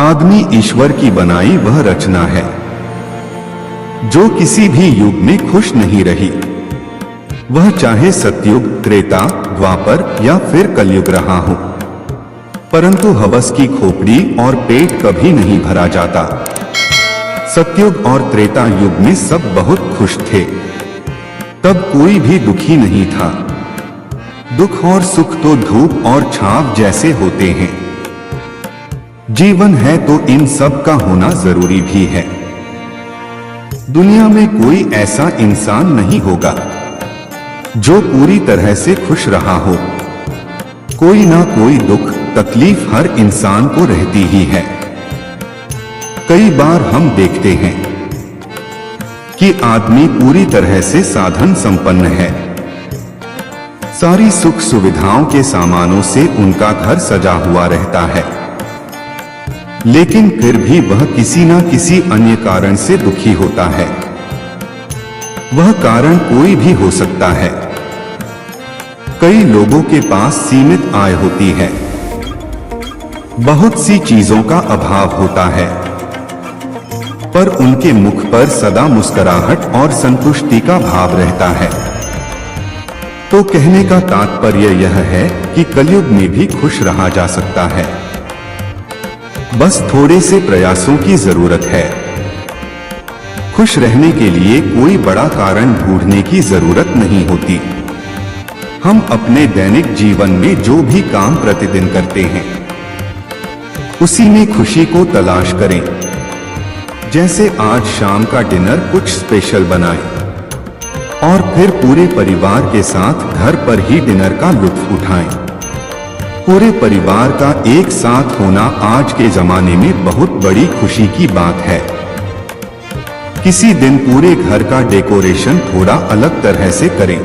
आदमी ईश्वर की बनाई वह रचना है जो किसी भी युग में खुश नहीं रही। वह चाहे सतयुग, त्रेता, द्वापर या फिर कलयुग रहा हो, परंतु हवस की खोपड़ी और पेट कभी नहीं भरा जाता। सतयुग और त्रेता युग में सब बहुत खुश थे। तब कोई भी दुखी नहीं था। दुख और सुख तो धूप और छाव जैसे होते हैं। जीवन है तो इन सब का होना जरूरी भी है। दुनिया में कोई ऐसा इंसान नहीं होगा जो पूरी तरह से खुश रहा हो। कोई ना कोई दुख तकलीफ हर इंसान को रहती ही है। कई बार हम देखते हैं कि आदमी पूरी तरह से साधन संपन्न है। सारी सुख सुविधाओं के सामानों से उनका घर सजा हुआ रहता है, लेकिन फिर भी वह किसी न किसी अन्य कारण से दुखी होता है। वह कारण कोई भी हो सकता है। कई लोगों के पास सीमित आय होती है, बहुत सी चीजों का अभाव होता है, पर उनके मुख पर सदा मुस्कुराहट और संतुष्टि का भाव रहता है। तो कहने का तात्पर्य यह है कि कलयुग में भी खुश रहा जा सकता है। बस थोड़े से प्रयासों की जरूरत है। खुश रहने के लिए कोई बड़ा कारण ढूंढने की जरूरत नहीं होती। हम अपने दैनिक जीवन में जो भी काम प्रतिदिन करते हैं, उसी में खुशी को तलाश करें। जैसे आज शाम का डिनर कुछ स्पेशल बनाएं और फिर पूरे परिवार के साथ घर पर ही डिनर का लुत्फ उठाएं। पूरे परिवार का एक साथ होना आज के जमाने में बहुत बड़ी खुशी की बात है। किसी दिन पूरे घर का डेकोरेशन थोड़ा अलग तरह से करें।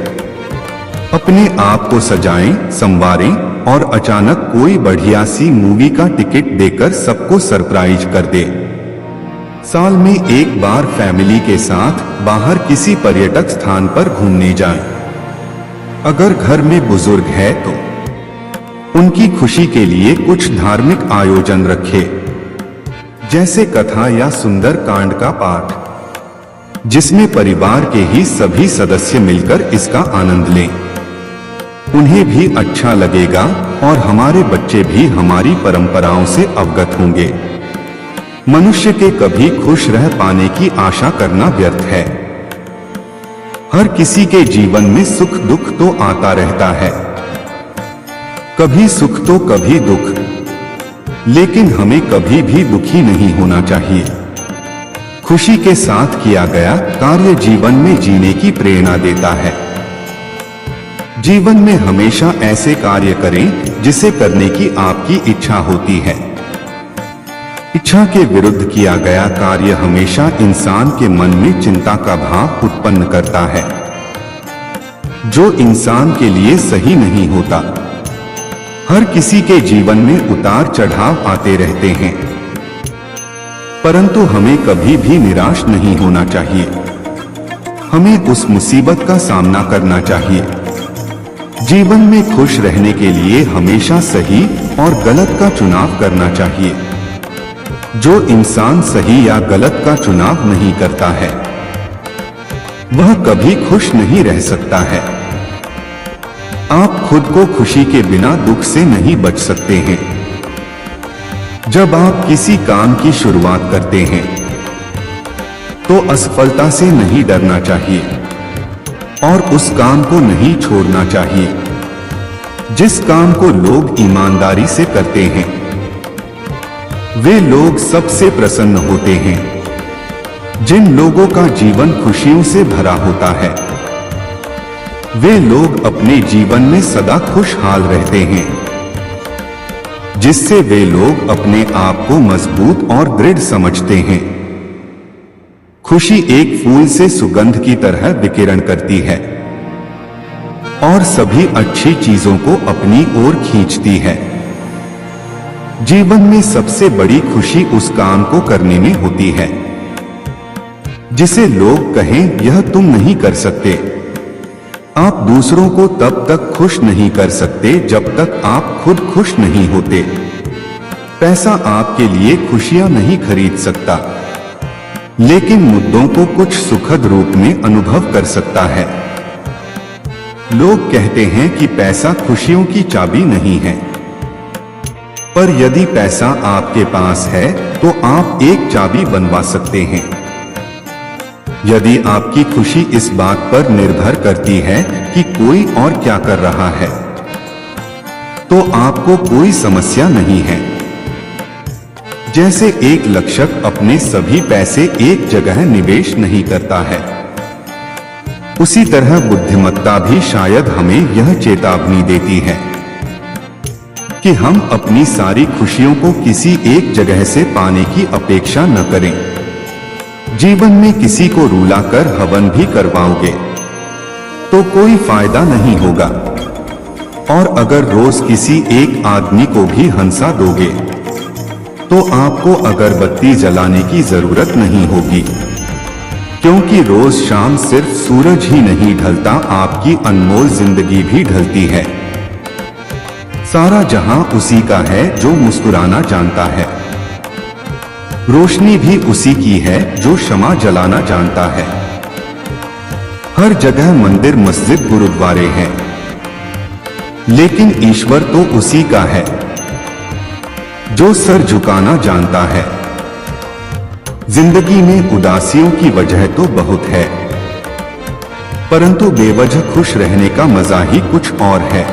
अपने आप को सजाएं, संवारें और अचानक कोई बढ़िया सी मूवी का टिकट देकर सबको सरप्राइज कर दे। साल में एक बार फैमिली के साथ बाहर किसी पर्यटक स्थान पर घूमने जाएं। अगर घर में बुजुर्ग है तो उनकी खुशी के लिए कुछ धार्मिक आयोजन रखें, जैसे कथा या सुंदर कांड का पाठ, जिसमें परिवार के ही सभी सदस्य मिलकर इसका आनंद लें। उन्हें भी अच्छा लगेगा और हमारे बच्चे भी हमारी परंपराओं से अवगत होंगे। मनुष्य के कभी खुश रह पाने की आशा करना व्यर्थ है। हर किसी के जीवन में सुख दुख तो आता रहता है, कभी सुख तो कभी दुख, लेकिन हमें कभी भी दुखी नहीं होना चाहिए। खुशी के साथ किया गया कार्य जीवन में जीने की प्रेरणा देता है। जीवन में हमेशा ऐसे कार्य करें जिसे करने की आपकी इच्छा होती है। इच्छा के विरुद्ध किया गया कार्य हमेशा इंसान के मन में चिंता का भाव उत्पन्न करता है, जो इंसान के लिए सही नहीं होता। हर किसी के जीवन में उतार चढ़ाव आते रहते हैं, परंतु हमें कभी भी निराश नहीं होना चाहिए। हमें उस मुसीबत का सामना करना चाहिए। जीवन में खुश रहने के लिए हमेशा सही और गलत का चुनाव करना चाहिए। जो इंसान सही या गलत का चुनाव नहीं करता है, वह कभी खुश नहीं रह सकता है। आप खुद को खुशी के बिना दुख से नहीं बच सकते हैं। जब आप किसी काम की शुरुआत करते हैं, तो असफलता से नहीं डरना चाहिए और उस काम को नहीं छोड़ना चाहिए जिस काम को लोग ईमानदारी से करते हैं। वे लोग सबसे प्रसन्न होते हैं जिन लोगों का जीवन खुशियों से भरा होता है। वे लोग अपने जीवन में सदा खुशहाल रहते हैं, जिससे वे लोग अपने आप को मजबूत और दृढ़ समझते हैं। खुशी एक फूल से सुगंध की तरह विकिरण करती है और सभी अच्छी चीजों को अपनी ओर खींचती है। जीवन में सबसे बड़ी खुशी उस काम को करने में होती है जिसे लोग कहें यह तुम नहीं कर सकते। आप दूसरों को तब तक खुश नहीं कर सकते जब तक आप खुद खुश नहीं होते। पैसा आपके लिए खुशियां नहीं खरीद सकता, लेकिन मुद्दों को कुछ सुखद रूप में अनुभव कर सकता है। लोग कहते हैं कि पैसा खुशियों की चाबी नहीं है, पर यदि पैसा आपके पास है तो आप एक चाबी बनवा सकते हैं। यदि आपकी खुशी इस बात पर निर्भर करती है कि कोई और क्या कर रहा है, तो आपको कोई समस्या नहीं है। जैसे एक लक्षक अपने सभी पैसे एक जगह निवेश नहीं करता है, उसी तरह बुद्धिमत्ता भी शायद हमें यह चेतावनी देती है कि हम अपनी सारी खुशियों को किसी एक जगह से पाने की अपेक्षा न करें। जीवन में किसी को रुलाकर हवन भी करवाओगे तो कोई फायदा नहीं होगा, और अगर रोज किसी एक आदमी को भी हंसा दोगे तो आपको अगरबत्ती जलाने की जरूरत नहीं होगी, क्योंकि रोज शाम सिर्फ सूरज ही नहीं ढलता, आपकी अनमोल जिंदगी भी ढलती है। सारा जहां उसी का है जो मुस्कुराना जानता है, रोशनी भी उसी की है जो क्षमा जलाना जानता है। हर जगह मंदिर, मस्जिद, गुरुद्वारे हैं, लेकिन ईश्वर तो उसी का है जो सर झुकाना जानता है। जिंदगी में उदासियों की वजह तो बहुत है, परंतु बेवजह खुश रहने का मजा ही कुछ और है।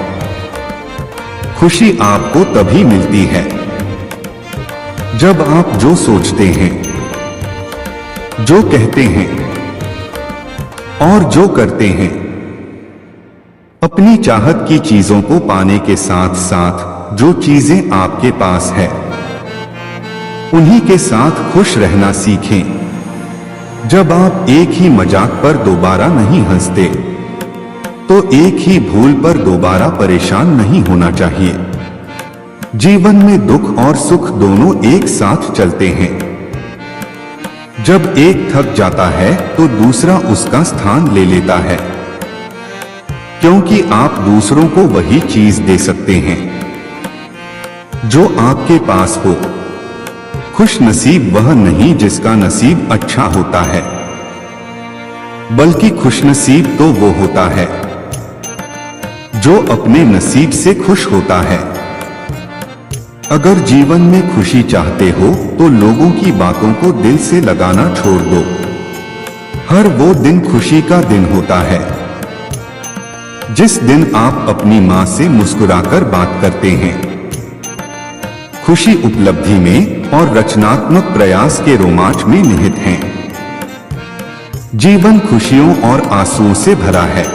खुशी आपको तभी मिलती है जब आप जो सोचते हैं, जो कहते हैं और जो करते हैं, अपनी चाहत की चीजों को पाने के साथ साथ जो चीजें आपके पास है उन्हीं के साथ खुश रहना सीखें। जब आप एक ही मजाक पर दोबारा नहीं हंसते तो एक ही भूल पर दोबारा परेशान नहीं होना चाहिए। जीवन में दुख और सुख दोनों एक साथ चलते हैं। जब एक थक जाता है तो दूसरा उसका स्थान ले लेता है, क्योंकि आप दूसरों को वही चीज दे सकते हैं जो आपके पास हो। खुश नसीब वह नहीं जिसका नसीब अच्छा होता है, बल्कि खुशनसीब तो वो होता है जो अपने नसीब से खुश होता है। अगर जीवन में खुशी चाहते हो तो लोगों की बातों को दिल से लगाना छोड़ दो। हर वो दिन खुशी का दिन होता है जिस दिन आप अपनी मां से मुस्कुराकर बात करते हैं। खुशी उपलब्धि में और रचनात्मक प्रयास के रोमांच में निहित है। जीवन खुशियों और आंसुओं से भरा है।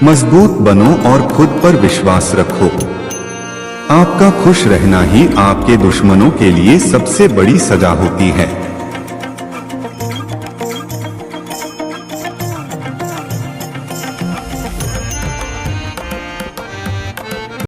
मजबूत बनो और खुद पर विश्वास रखो। आपका खुश रहना ही आपके दुश्मनों के लिए सबसे बड़ी सजा होती है।